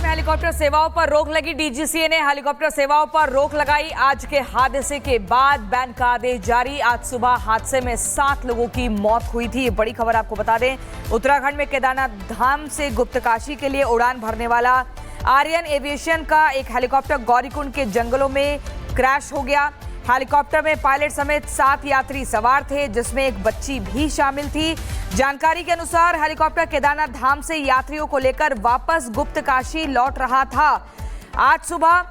में हेलीकॉप्टर सेवाओं पर रोक लगी। डीजीसीए ने हेलीकॉप्टर सेवाओं पर रोक लगाई। आज के हादसे के बाद बैन का आदेश जारी। आज सुबह हादसे में 7 लोगों की मौत हुई थी। ये बड़ी खबर आपको बता दें, उत्तराखंड में केदारनाथ धाम से गुप्तकाशी के लिए उड़ान भरने वाला आर्यन एविएशन का एक हेलीकॉप्टर गौरीकुंड के जंगलों में क्रैश हो गया। हेलीकॉप्टर में पायलट समेत 7 यात्री सवार थे, जिसमें एक बच्ची भी शामिल थी। जानकारी के अनुसार हेलीकॉप्टर केदारनाथ धाम से यात्रियों को लेकर वापस गुप्तकाशी लौट रहा था। आज सुबह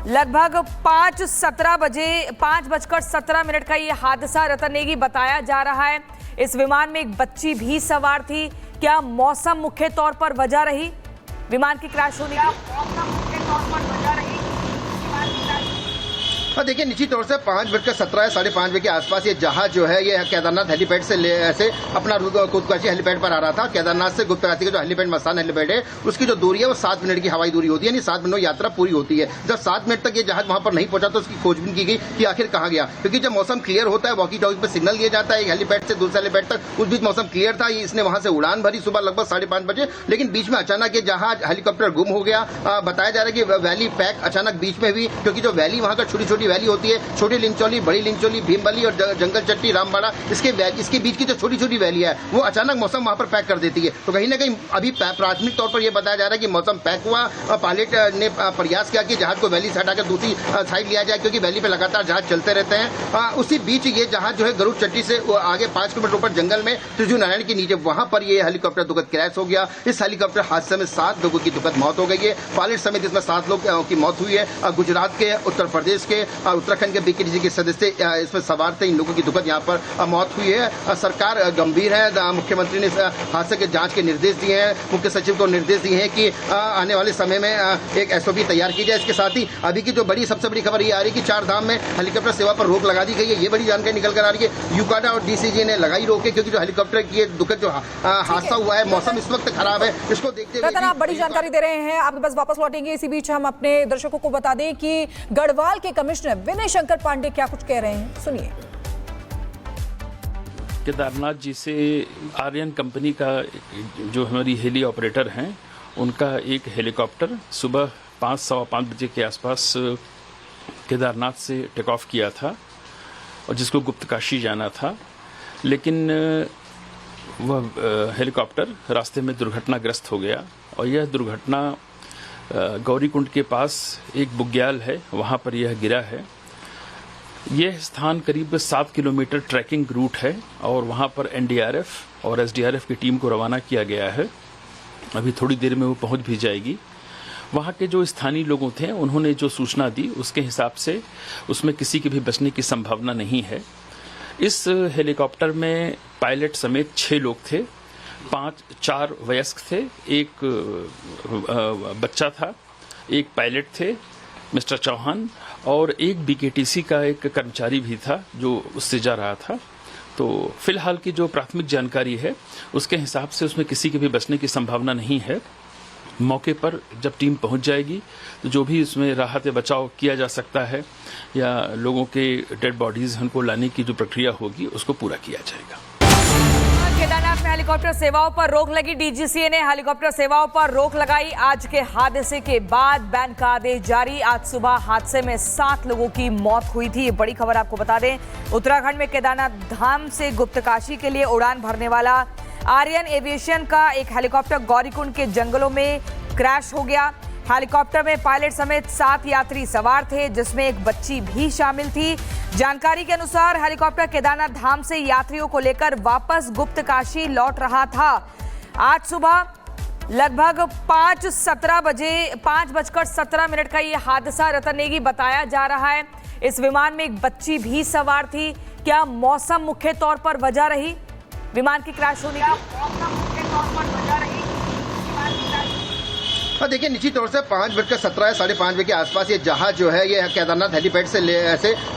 लगभग 5:17 का ये हादसा रतन नेगी बताया जा रहा है। इस विमान में एक बच्ची भी सवार थी। क्या मौसम मुख्य तौर पर वजह रही विमान की क्रैश होने की? देखिए, निश्चित तौर से 5:17 साढ़े 5 बजे के आसपास ये जहाज जो है ये केदारनाथ हेलीपैड से अपना गुप्तकाशी हेलीपैड पर आ रहा था। केदारनाथ से गुप्तकाशी का जो हेलीपैड मसान हेलीपैड है उसकी जो दूरी है वो 7 मिनट की हवाई दूरी होती है, यानी 7 मिनट में यात्रा पूरी होती है। जब 7 मिनट तक ये जहाज वहां पर नहीं पहुंचा तो उसकी खोजबीन की गई कि आखिर कहां गया, क्योंकि जब मौसम क्लियर होता है वॉकी टॉकी पर सिग्नल दिया जाता है एक हेलीपैड से दूसरे हेलीपैड तक। उस बीच मौसम क्लियर था, इसने वहां से उड़ान भरी सुबह लगभग 5:30 बजे, लेकिन बीच में अचानक ये जहाज हेलीकॉप्टर गुम हो गया। बताया जा रहा है कि वैली पैक अचानक बीच में हुई, क्योंकि जो वैली वहां का छोटी छोटी वैली होती है, छोटी लिंचौली, बड़ी लिंचौली, भीमबली और जंगल चट्टी, रामबाड़ा, इसके बीच की जो छोटी छोटी वैली है वो अचानक मौसम वहां पर पैक कर देती है। तो कहीं ना कहीं अभी प्राथमिक तौर पर यह बताया जा रहा है कि मौसम पैक हुआ। पायलट ने प्रयास किया कि जहाज को वैली से हटाकर दूसरी साइड लिया जाए, क्योंकि वैली पे लगातार जहाज चलते रहते हैं। उसी बीच ये जहाज जो है गरुड़ चट्टी से आगे 5 किलोमीटर ऊपर जंगल में त्रिजुल नारायण के नीचे वहां पर ये हेलीकॉप्टर दुखद क्रैश हो गया। इस हेलीकॉप्टर हादसे में 7 लोगों की दुखद मौत हो गई है। पायलट समेत इसमें 7 लोगों की मौत हुई है। गुजरात के, उत्तर प्रदेश के, उत्तराखंड के बीकेडीसी के सदस्य इसमें सवार थे। इन लोगों की दुखद यहाँ पर मौत हुई है। सरकार गंभीर है। मुख्यमंत्री ने हादसे के जांच के निर्देश दिए हैं। मुख्य सचिव को निर्देश दिए हैं कि आने वाले समय में एक एसओपी तैयार की जाए। इसके साथ ही अभी की जो सबसे बड़ी खबर ये आ रही है कि 4 धाम में हेलीकॉप्टर सेवा पर रोक लगा दी गई है। ये बड़ी जानकारी निकल कर आ रही है। यूकाडा और डीसीजी ने लगाई रोके, क्योंकि जो हेलीकॉप्टर की दुखद जो हादसा हुआ है, मौसम इस वक्त खराब है, इसको देखते हुए आप बड़ी जानकारी दे रहे हैं। आपके पास वापस लौटेंगे। इसी बीच हम अपने दर्शकों को बता दें कि गढ़वाल के कमिश्नर विनय शंकर पांडे क्या कुछ कह रहे हैं, सुनिए। केदारनाथ जी से आर्यन कंपनी का जो हमारी हेली ऑपरेटर हैं उनका एक हेलीकॉप्टर सुबह 5:15 बजे के आसपास केदारनाथ से टेक ऑफ किया था और जिसको गुप्तकाशी जाना था, लेकिन वह हेलीकॉप्टर रास्ते में दुर्घटनाग्रस्त हो गया और यह दुर्घटना गौरीकुंड के पास एक बुग्याल है वहां पर यह गिरा है। यह स्थान करीब 7 किलोमीटर ट्रैकिंग रूट है और वहां पर एनडीआरएफ और एसडीआरएफ की टीम को रवाना किया गया है। अभी थोड़ी देर में वो पहुंच भी जाएगी। वहां के जो स्थानीय लोगों थे उन्होंने जो सूचना दी उसके हिसाब से उसमें किसी के भी बचने की संभावना नहीं है। इस हेलीकॉप्टर में पायलट समेत 6 लोग थे। 4 वयस्क थे, एक बच्चा था, एक पायलट थे मिस्टर चौहान, और एक बीकेटीसी का एक कर्मचारी भी था जो उससे जा रहा था। तो फिलहाल की जो प्राथमिक जानकारी है उसके हिसाब से उसमें किसी के भी बचने की संभावना नहीं है। मौके पर जब टीम पहुंच जाएगी तो जो भी उसमें राहत बचाव किया जा सकता है या लोगों के डेड बॉडीज उनको लाने की जो प्रक्रिया होगी उसको पूरा किया जाएगा। केदारनाथ में हेलीकॉप्टर सेवाओं पर रोक लगी। डीजीसीए ने हेलीकॉप्टर सेवाओं पर रोक लगाई। आज के हादसे के बाद बैन का आदेश जारी। आज सुबह हादसे में 7 लोगों की मौत हुई थी। ये बड़ी खबर आपको बता दें, उत्तराखंड में केदारनाथ धाम से गुप्तकाशी के लिए उड़ान भरने वाला आर्यन एविएशन का एक हेलीकॉप्टर गौरीकुंड के जंगलों में क्रैश हो गया। हेलीकॉप्टर में पायलट समेत 7 यात्री सवार थे, जिसमें एक बच्ची भी शामिल थी। जानकारी के अनुसार हेलीकॉप्टर केदारनाथ धाम से यात्रियों को लेकर वापस गुप्तकाशी लौट रहा था। आज सुबह लगभग 5:17 का ये हादसा रतन नेगी बताया जा रहा है। इस विमान में एक बच्ची भी सवार थी। क्या मौसम मुख्य तौर पर वजह रही विमान की क्रैश होने की? देखिए, निश्चित तौर से 5:17 साढ़े 5 बजे के आसपास ये जहाज जो है ये केदारनाथ हेलीपैड से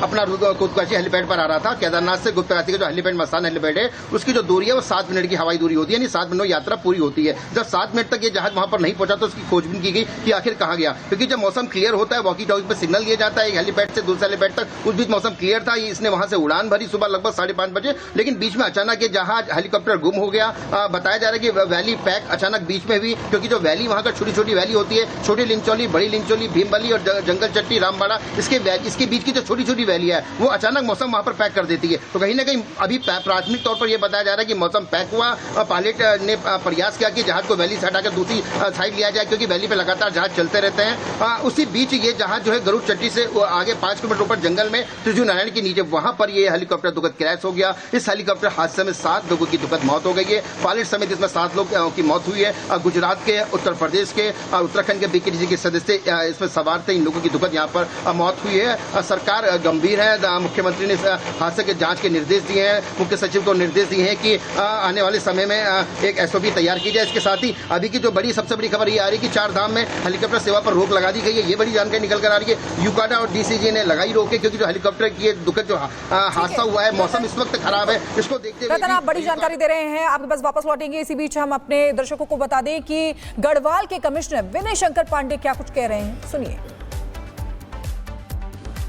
अपना गुप्तकाशी हेलीपैड पर आ रहा था। केदारनाथ से गुप्तकाशी का जो हेलीपैड मसान हेलीपैड है उसकी जो दूरी है वो 7 मिनट की हवाई दूरी होती है, यानी 7 मिनट में यात्रा पूरी होती है। जब 7 मिनट तक ये जहाज वहां पर नहीं पहुंचा तो उसकी खोजबीन की गई कि आखिर कहां गया, क्योंकि जब मौसम क्लियर होता है वॉकी टॉकी पर सिग्नल दिया जाता है एक हेलीपैड से दूसरे हेलीपैड तक। उस बीच मौसम क्लियर था, इसने वहां से उड़ान भरी सुबह लगभग 5:30 बजे, लेकिन बीच में अचानक ये जहाज हेलीकॉप्टर गुम हो गया। बताया जा रहा है कि वैली पैक अचानक बीच में हुई, क्योंकि जो वैली वहां का छोटी छोटी छोटी वैली होती है, छोटी लिंचौली, बड़ी लिंचौली, भीमबली और जंगल चट्टी, रामबाड़ा, इसके बीच की जो छोटी छोटी वैली है वो अचानक मौसम वहां पर पैक कर देती है। तो कहीं ना कहीं अभी प्राथमिक तौर पर यह बताया जा रहा है कि मौसम पैक हुआ। पायलट ने प्रयास किया कि जहाज को वैली से हटाकर दूसरी साइड लिया जाए, क्योंकि वैली पे लगातार जहाज चलते रहते हैं। उसी बीच ये जहाज जो है गरुड़ चट्टी से आगे 5 किलोमीटर ऊपर जंगल में त्रिजू नारायण के नीचे वहां पर ये हेलीकॉप्टर दुखद क्रैश हो गया। इस हेलीकॉप्टर हादसे में 7 लोगों की दुखद मौत हो गई है। पायलट समेत इसमें 7 लोग की मौत हुई है। गुजरात के, उत्तर प्रदेश के और उत्तराखंड के बीकेटीसी के सदस्य इसमें सवार थे। इन लोगों की दुखद यहाँ पर मौत हुई है। सरकार गंभीर है। मुख्यमंत्री ने हादसे के जांच के निर्देश दिए हैं। मुख्य सचिव को निर्देश दिए हैं कि आने वाले समय में एक एसओपी तैयार की जाए। इसके साथ ही अभी की जो सबसे बड़ी खबर ये आ रही है कि 4 धाम में हेलीकॉप्टर सेवा पर रोक लगा दी गई है। ये बड़ी जानकारी निकल कर आ रही है। यूकाडा और डीसीजी ने लगाई रोक, क्योंकि जो हेलीकॉप्टर की दुखद जो हादसा हुआ है, मौसम इस वक्त खराब है, इसको देखते हुए आप बड़ी जानकारी दे रहे हैं। आपके पास वापस लौटेंगे। इसी बीच हम अपने दर्शकों को बता दें कि गढ़वाल के कमिश्नर विनय शंकर पांडे क्या कुछ कह रहे हैं, सुनिए।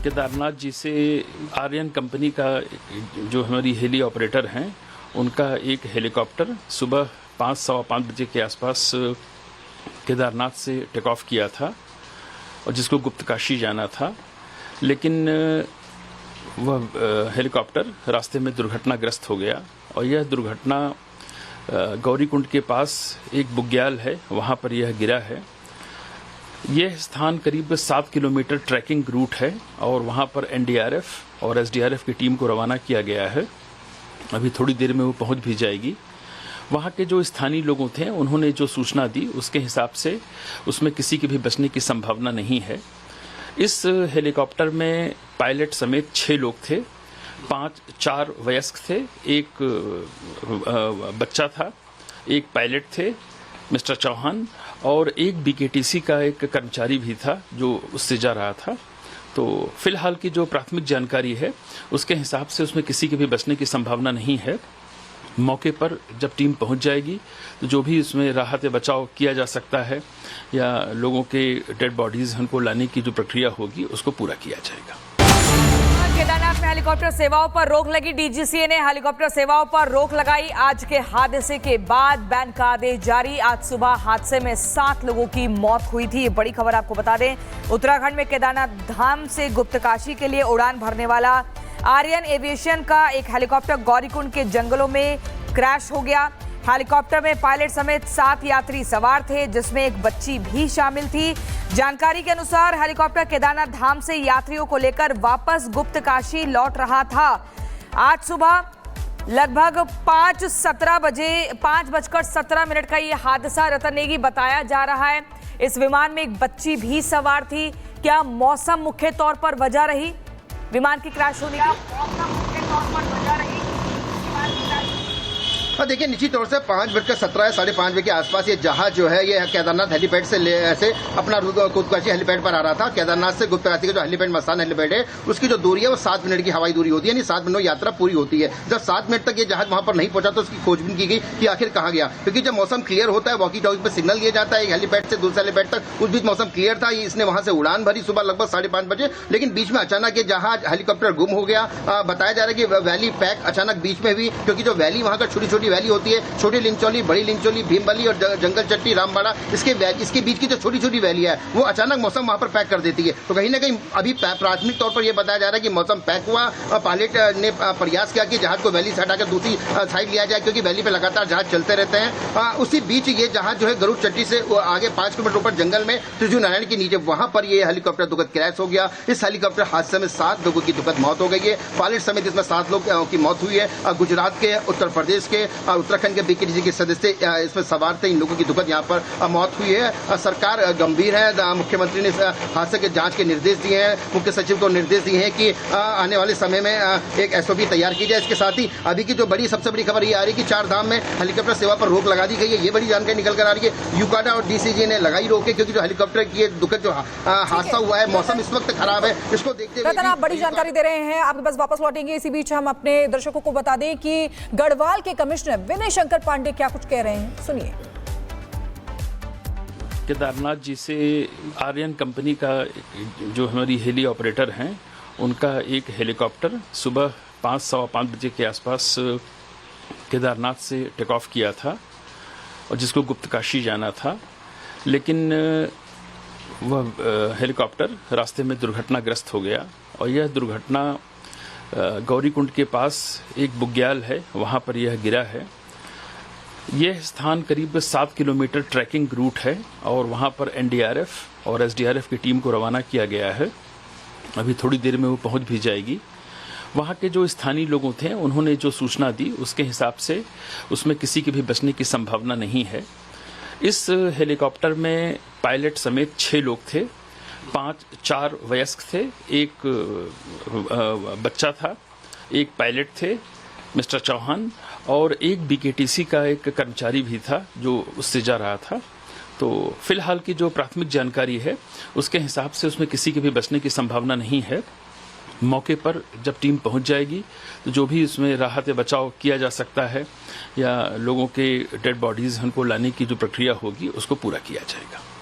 केदारनाथ जी से आर्यन कंपनी का जो हमारी हेली ऑपरेटर हैं, उनका एक हेलीकॉप्टर सुबह 5-5:15 बजे के आसपास केदारनाथ से टेक ऑफ किया था और जिसको गुप्तकाशी जाना था, लेकिन वह हेलीकॉप्टर रास्ते में दुर्घटनाग्रस्त हो गया। और यह दुर्घटना गौरीकुंड के पास एक बुग्याल है, वहाँ पर यह गिरा है। यह स्थान करीब 7 किलोमीटर ट्रैकिंग रूट है और वहाँ पर एनडीआरएफ और एसडीआरएफ की टीम को रवाना किया गया है। अभी थोड़ी देर में वो पहुँच भी जाएगी। वहाँ के जो स्थानीय लोगों थे उन्होंने जो सूचना दी उसके हिसाब से उसमें किसी के भी बचने की संभावना नहीं है। इस हेलीकॉप्टर में पायलट समेत 6 लोग थे। 4 वयस्क थे, एक बच्चा था, एक पायलट थे मिस्टर चौहान, और एक बीकेटीसी का एक कर्मचारी भी था जो उससे जा रहा था। तो फिलहाल की जो प्राथमिक जानकारी है उसके हिसाब से उसमें किसी के भी बचने की संभावना नहीं है। मौके पर जब टीम पहुंच जाएगी तो जो भी इसमें राहत बचाव किया जा सकता है या लोगों के डेड बॉडीज उनको लाने की जो प्रक्रिया होगी उसको पूरा किया जाएगा। केदारनाथ में हेलीकॉप्टर सेवाओं पर रोक लगी। डीजीसीए ने हेलीकॉप्टर सेवाओं पर रोक लगाई। आज के हादसे के बाद बैन का आदेश जारी। आज सुबह हादसे में 7 लोगों की मौत हुई थी। ये बड़ी खबर आपको बता दें, उत्तराखंड में केदारनाथ धाम से गुप्तकाशी के लिए उड़ान भरने वाला आर्यन एविएशन का एक हेलीकॉप्टर गौरीकुंड के जंगलों में क्रैश हो गया। हेलीकॉप्टर में पायलट समेत 7 यात्री सवार थे, जिसमें एक बच्ची भी शामिल थी। जानकारी के अनुसार हेलीकॉप्टर केदारनाथ धाम से यात्रियों को लेकर वापस गुप्तकाशी लौट रहा था। आज सुबह लगभग 5:17 का ये हादसा रतन नेगी बताया जा रहा है। इस विमान में एक बच्ची भी सवार थी। क्या मौसम मुख्य तौर पर वजह रही विमान की क्रैश होने की? देखिए, निश्चित तौर से 5:17 या 5:30 बजे के आसपास ये जहाज जो है ये केदारनाथ हेलीपैड से अपना खुदकुशी हेलीपैड पर आ रहा था। केदारनाथ से गुप्तकाशी का जो हेलीपैड मस्तान हेलीपैड है उसकी जो दूरी है वो 7 मिनट की हवाई दूरी होती है, यानी 7 मिनट यात्रा पूरी होती है। जब 7 मिनट तक ये जहाज वहां पर नहीं पहुंचा तो उसकी खोजबीन की गई कि आखिर कहाँ गया, क्योंकि जब मौसम क्लियर होता है वॉकी टॉकी पर सिग्नल दिया जाता है एक हेलीपैड से दूसरे हेलीपैड तक। उस बीच मौसम क्लियर था, इसने वहां से उड़ान भरी सुबह लगभग 5:30 बजे, लेकिन बीच में अचानक ये जहाज हेलीकॉप्टर गुम हो गया। बताया जा रहा है कि वैली पैक अचानक बीच में हुई, क्योंकि जो वैली वहां का छोटी छोटी वैली होती है, छोटी लिंचौली, बड़ी लिंचौली, भीमबली और जंगल चट्टी, रामबाड़ा, इसके बीच की जो छोटी छोटी वैली है वो अचानक मौसम वहां पर पैक कर देती है। तो कहीं ना कहीं अभी प्राथमिक तौर पर यह बताया जा रहा है कि मौसम पैक हुआ। पायलट ने प्रयास किया कि जहाज को वैली से हटाकर दूसरी साइड लिया जाए, क्योंकि वैली पे लगातार जहाज चलते रहते हैं। उसी बीच ये जहाज जो है गरुड़ चट्टी से आगे 5 किलोमीटर ऊपर जंगल में त्रिजू नारायण के नीचे वहां पर ये हेलीकॉप्टर दुखद क्रैश हो गया। इस हेलीकॉप्टर हादसे में 7 लोगों की दुखद मौत हो गई है। पायलट समेत इसमें 7 लोग की मौत हुई है। गुजरात के, उत्तर प्रदेश के और उत्तराखंड के बीकेटीसी के सदस्य इसमें सवार थे। इन लोगों की दुखद यहाँ पर मौत हुई है। सरकार गंभीर है। मुख्यमंत्री ने हादसे के जांच के निर्देश दिए हैं। मुख्य सचिव को निर्देश दिए हैं कि आने वाले समय में एक एसओपी तैयार की जाए। इसके साथ ही अभी की जो सबसे बड़ी खबर ये आ रही है कि 4 धाम में हेलीकॉप्टर सेवा पर रोक लगा दी गई है। ये बड़ी जानकारी निकल कर आ रही है। यूकाडा और डीसीजी ने लगाई रोक, क्योंकि जो हेलीकॉप्टर की दुखद जो हादसा हुआ है, मौसम इस वक्त खराब है, इसको देखते हुए आप बड़ी जानकारी दे रहे हैं। आपके पास वापस लौटेंगे। इसी बीच हम अपने दर्शकों को बता दें कि गढ़वाल के कमिश्नर विनय शंकर पांडे क्या कुछ कह रहे हैं, सुनिए। केदारनाथ जी से आर्यन कंपनी का जो हमारी हेली ऑपरेटर हैं, उनका एक हेलीकॉप्टर सुबह 5-5:15 बजे के आसपास केदारनाथ से टेक ऑफ किया था और जिसको गुप्तकाशी जाना था, लेकिन वह हेलीकॉप्टर रास्ते में दुर्घटनाग्रस्त हो गया और यह दुर्घटना गौरीकुंड के पास एक बुग्याल है, वहाँ पर यह गिरा है। यह स्थान करीब 7 किलोमीटर ट्रैकिंग रूट है और वहाँ पर एनडीआरएफ और एसडीआरएफ की टीम को रवाना किया गया है। अभी थोड़ी देर में वो पहुँच भी जाएगी। वहाँ के जो स्थानीय लोगों थे उन्होंने जो सूचना दी उसके हिसाब से उसमें किसी के भी बचने की संभावना नहीं है। इस हेलीकॉप्टर में पायलट समेत 6 लोग थे, 4 वयस्क थे, एक बच्चा था, एक पायलट थे मिस्टर चौहान और एक बीकेटीसी का एक कर्मचारी भी था जो उससे जा रहा था। तो फिलहाल की जो प्राथमिक जानकारी है उसके हिसाब से उसमें किसी के भी बचने की संभावना नहीं है। मौके पर जब टीम पहुंच जाएगी तो जो भी उसमें राहत या बचाव किया जा सकता है या लोगों के डेड बॉडीज उनको लाने की जो प्रक्रिया होगी उसको पूरा किया जाएगा।